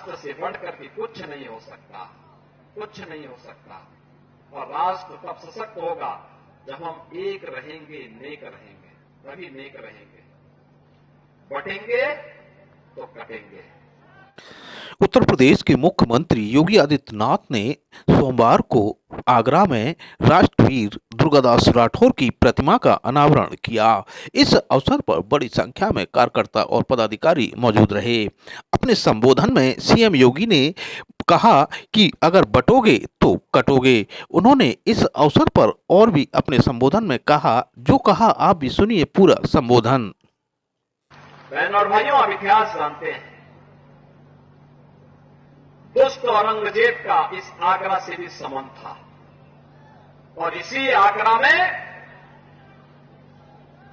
राष्ट्र से बढ़कर के कुछ नहीं हो सकता, कुछ नहीं हो सकता। और राष्ट्र तब सशक्त होगा जब हम एक रहेंगे, नेक रहेंगे, तभी नेक रहेंगे। बटेंगे तो कटेंगे। उत्तर प्रदेश के मुख्यमंत्री योगी आदित्यनाथ ने सोमवार को आगरा में राष्ट्रवीर दुर्गादास राठौर की प्रतिमा का अनावरण किया। इस अवसर पर बड़ी संख्या में कार्यकर्ता और पदाधिकारी मौजूद रहे। अपने संबोधन में सीएम योगी ने कहा कि अगर बटोगे तो कटोगे। उन्होंने इस अवसर पर और भी अपने संबोधन में कहा, जो कहा आप भी सुनिए पूरा संबोधन। बहनों और भाइयों, आप इतिहास जानते हैं, दुष्ट औरंगजेब का इस आगरा से भी संबंध था और इसी आगरा में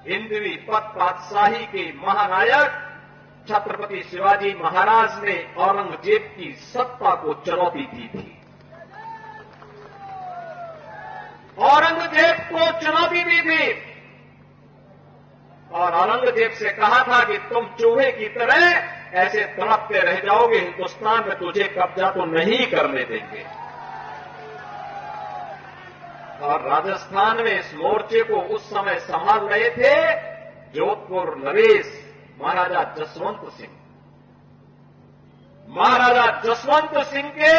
हिंदवी पद बादशाही के महानायक छत्रपति शिवाजी महाराज ने औरंगजेब की सत्ता को चुनौती दी थी। औरंगजेब को चुनौती दी थी और औरंगजेब से कहा था कि तुम चूहे की तरह ऐसे तड़पते रह जाओगे, हिंदुस्तान में तुझे कब्जा तो नहीं करने देंगे। और राजस्थान में इस मोर्चे को उस समय संभाल रहे थे जोधपुर नरेश महाराजा जसवंत सिंह। महाराजा जसवंत सिंह के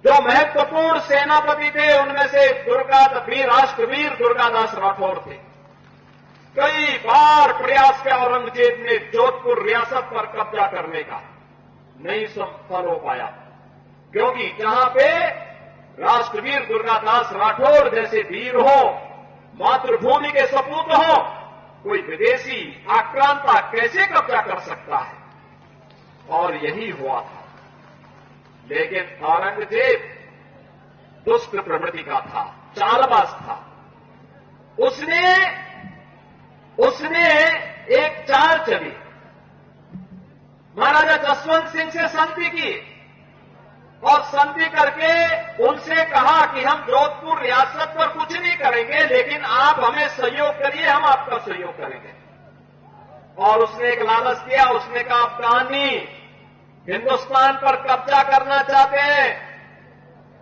जो महत्वपूर्ण सेनापति थे उनमें से राष्ट्रवीर दुर्गादास राठौर थे। कई बार प्रयास किया औरंगजेब ने जोधपुर रियासत पर कब्जा करने का, नहीं सफल हो पाया, क्योंकि जहां पे राष्ट्रवीर दुर्गादास राठौर जैसे वीर हो, मातृभूमि के सपूत हो, कोई विदेशी आक्रांता कैसे कब्जा कर सकता है। और यही हुआ था। लेकिन औरंगजेब दुष्ट प्रवृत्ति का था, चालबाज था। उसने एक चाल चली, महाराजा जसवंत सिंह से संधि की और संधि करके उनसे कहा कि हम जोधपुर रियासत पर कुछ नहीं करेंगे, लेकिन आप हमें सहयोग करिए, हम आपका सहयोग करेंगे। और उसने एक लालच किया, उसने कहा अफगानी हिंदुस्तान पर कब्जा करना चाहते हैं,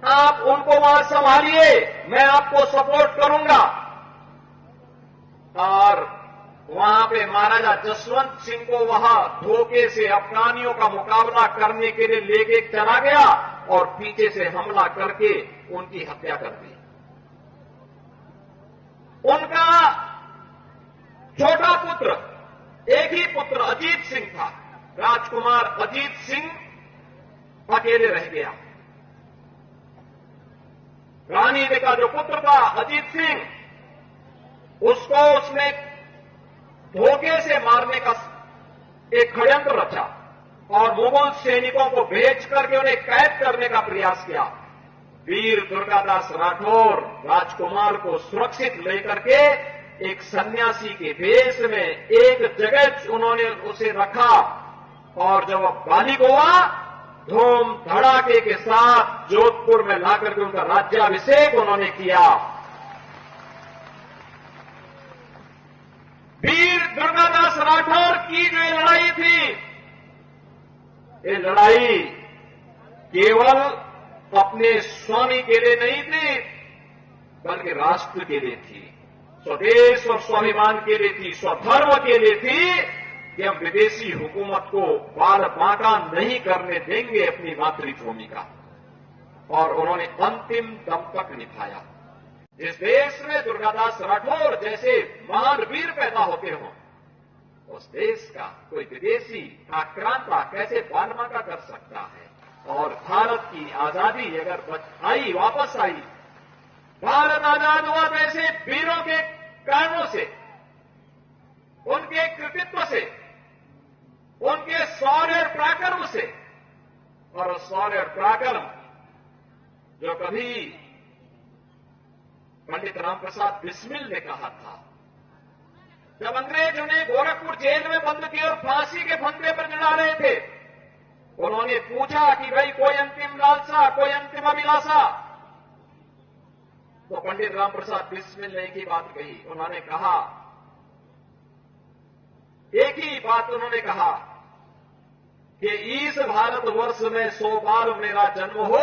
आप उनको वहां संभालिए, मैं आपको सपोर्ट करूंगा। और वहां पे महाराजा जसवंत सिंह को वहां धोखे से अफगानियों का मुकाबला करने के लिए लेके चला गया और पीछे से हमला करके उनकी हत्या कर दी। उनका छोटा पुत्र, एक ही पुत्र अजीत सिंह था, राजकुमार अजीत सिंह अकेले रह गया। रानी का जो पुत्र था अजीत सिंह, उसको उसने धोखे से मारने का एक षड्यंत्र रचा और मुगल सैनिकों को भेज करके उन्हें कैद करने का प्रयास किया। वीर दुर्गादास राठौर राजकुमार को सुरक्षित लेकर के एक सन्यासी के भेष में एक जगह उन्होंने उसे रखा और जब वह बालिग हुआ, धूम धड़ाके के साथ जोधपुर में लाकर के उनका राज्याभिषेक उन्होंने किया। वीर दुर्गादास राठौर की जो लड़ाई थी, ये लड़ाई केवल अपने स्वामी के लिए नहीं थी, बल्कि राष्ट्र के लिए थी, स्वदेश और स्वाभिमान के लिए थी, स्वधर्म के लिए थी कि हम विदेशी हुकूमत को बाल बांका नहीं करने देंगे अपनी मातृभूमि का। और उन्होंने अंतिम दम तक निभाया। जिस देश में दुर्गादास राठौर जैसे महान वीर पैदा होते हों, उस देश का कोई विदेशी आक्रांता कैसे बाल बांका कर सकता है। और भारत की आजादी अगर आई, वापस आई, भारत आजाद हुआ तो ऐसे वीरों के कारणों से, उनके कृतित्व से, उनके शौर्य पराक्रम से। और शौर्य पराक्रम जो कभी पंडित राम प्रसाद बिस्मिल ने कहा था, जब अंग्रेज उन्हें गोरखपुर जेल में बंद किए और फांसी के फंदे पर चढ़ा रहे थे, उन्होंने पूछा कि भाई कोई अंतिम लालसा, कोई अंतिम अभिलाषा? तो पंडित राम प्रसाद बिस्मिल ने एक ही बात कही। उन्होंने कहा, एक ही बात उन्होंने कहा कि इस भारतवर्ष में 100 बार मेरा जन्म हो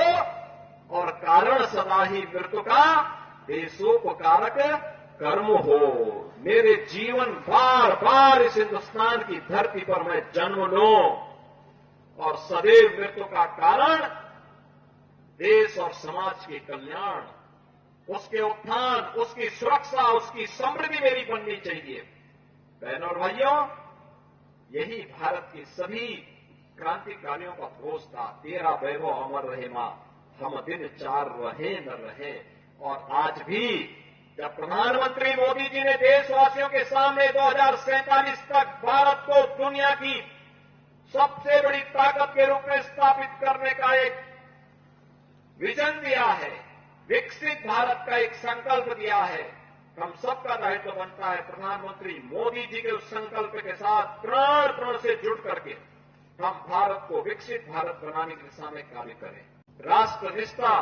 और कारण सदा ही मृत्यु का देशोपकारक कर्म हो। मेरे जीवन बार बार इस हिंदुस्तान की धरती पर मैं जन्म लूं और सदैव मृत्यु का कारण देश और समाज के कल्याण, उसके उत्थान, उसकी सुरक्षा, उसकी समृद्धि मेरी बननी चाहिए। बहनों और भाइयों, यही भारत की सभी क्रांतिकारियों का घोष था, तेरा वैभव अमर रहे मां, हम दिन चार रहे न रहे। और आज भी जब प्रधानमंत्री मोदी जी ने देशवासियों के सामने 2047 तक भारत को दुनिया की सबसे बड़ी ताकत के रूप में स्थापित करने का एक विजन दिया है, विकसित भारत का एक संकल्प दिया है, हम सबका दायित्व बनता है प्रधानमंत्री मोदी जी के उस संकल्प के साथ प्राण प्राण से जुड़ करके हम भारत को विकसित भारत बनाने की दिशा में कार्य करें। राष्ट्रनिष्ठा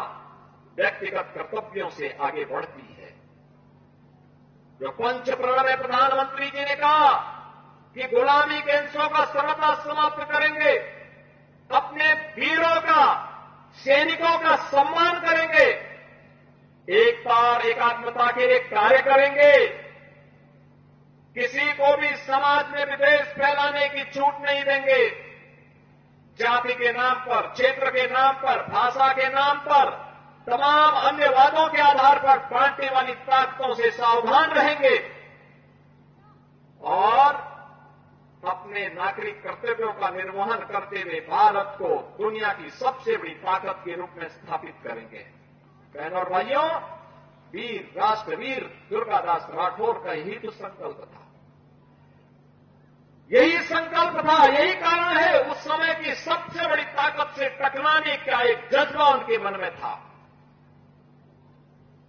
व्यक्तिगत कर्तव्यों से आगे बढ़ती है। जो पंच प्रण में प्रधानमंत्री जी ने कहा कि गुलामी के अंशों का सर्वथा समाप्त करेंगे, अपने वीरों का, सैनिकों का सम्मान करेंगे, एकता और एकात्मता के लिए कार्य करेंगे, किसी को भी समाज में विद्वेष फैलाने की छूट नहीं देंगे, जाति के नाम पर, क्षेत्र के नाम पर, भाषा के नाम पर, तमाम अन्य वादों के आधार पर बांटने वाली ताकतों से सावधान रहेंगे और अपने नागरिक कर्तव्यों का निर्वहन करते हुए भारत को दुनिया की सबसे बड़ी ताकत के रूप में स्थापित करेंगे। बहनों और भाइयों, वीर राष्ट्रवीर दुर्गादास राठौर का यही तो संकल्प था, यही संकल्प था, यही कारण है उस समय की सबसे बड़ी ताकत से टकराने का एक जज्बा उनके मन में था।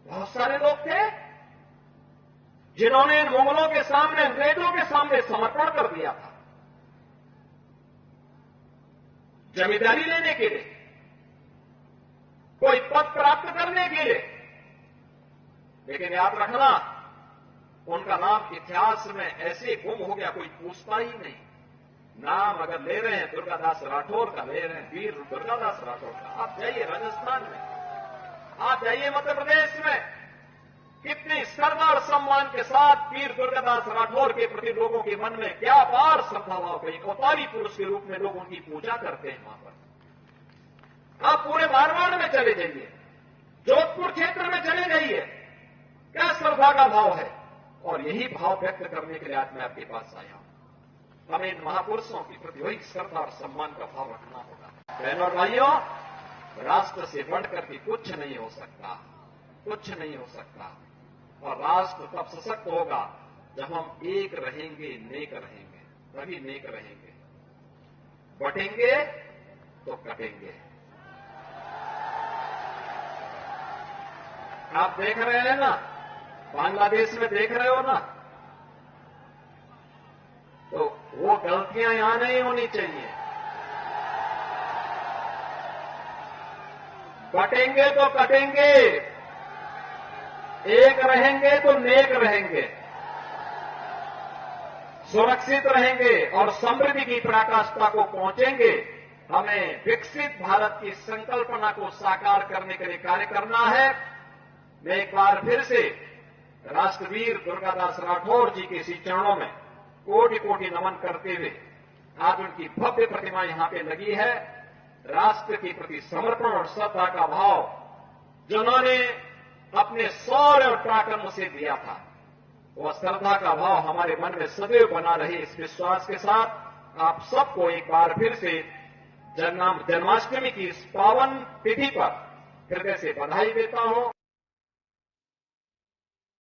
बहुत सारे लोग थे जिन्होंने मुगलों के सामने, अंग्रेजों के सामने समर्पण कर दिया था जमींदारी लेने के लिए, कोई पद प्राप्त करने के लिए। लेकिन याद रखना, उनका नाम इतिहास में ऐसे गुम हो गया, कोई पूछता ही नहीं। नाम अगर ले रहे हैं दुर्गादास राठौर का, ले रहे हैं वीर दुर्गादास राठौर का। आप जाइए राजस्थान में, आप जाइए मध्य प्रदेश में, कितनी श्रद्धा और सम्मान के साथ वीर दुर्गादास राठौर के प्रति लोगों के मन में क्या अपार श्रद्धा भाव है। अवतारी पुरुष के रूप में लोग उनकी पूजा करते हैं वहां पर। आप पूरे मारवाड़ में चले जाइए, जोधपुर क्षेत्र में चले जाइए, क्या श्रद्धा का भाव है। और यही भाव व्यक्त करने के लिए आज मैं आपके पास आया हूं। हमें इन महापुरुषों के प्रति वही श्रद्धा और सम्मान का भाव रखना होगा। बहनों और भाइयों, राष्ट्र से बढ़कर के कुछ नहीं हो सकता, कुछ नहीं हो सकता। और राष्ट्र तब सशक्त होगा जब हम एक रहेंगे, नेक रहेंगे, तभी नेक रहेंगे। बटेंगे तो कटेंगे। आप देख रहे हैं ना, बांग्लादेश में देख रहे हो ना, तो वो गलतियां यहां नहीं होनी चाहिए। बटेंगे तो कटेंगे, एक रहेंगे तो नेक रहेंगे, सुरक्षित रहेंगे और समृद्धि की पराकाष्ठा को पहुंचेंगे। हमें विकसित भारत की संकल्पना को साकार करने के लिए कार्य करना है। मैं एक बार फिर से राष्ट्रवीर दुर्गादास राठौर जी के इसी चरणों में कोटि कोटि नमन करते हुए, आज उनकी भव्य प्रतिमा यहां पे लगी है। राष्ट्र के प्रति समर्पण और श्रद्धा का भाव जिन्होंने अपने शौर्य और पराक्रम से दिया था, वह श्रद्धा का भाव हमारे मन में सदैव बना रहे। इस विश्वास के साथ आप सबको एक बार फिर से जन्माष्टमी की इस पावन तिथि पर हृदय से बधाई देता हूं।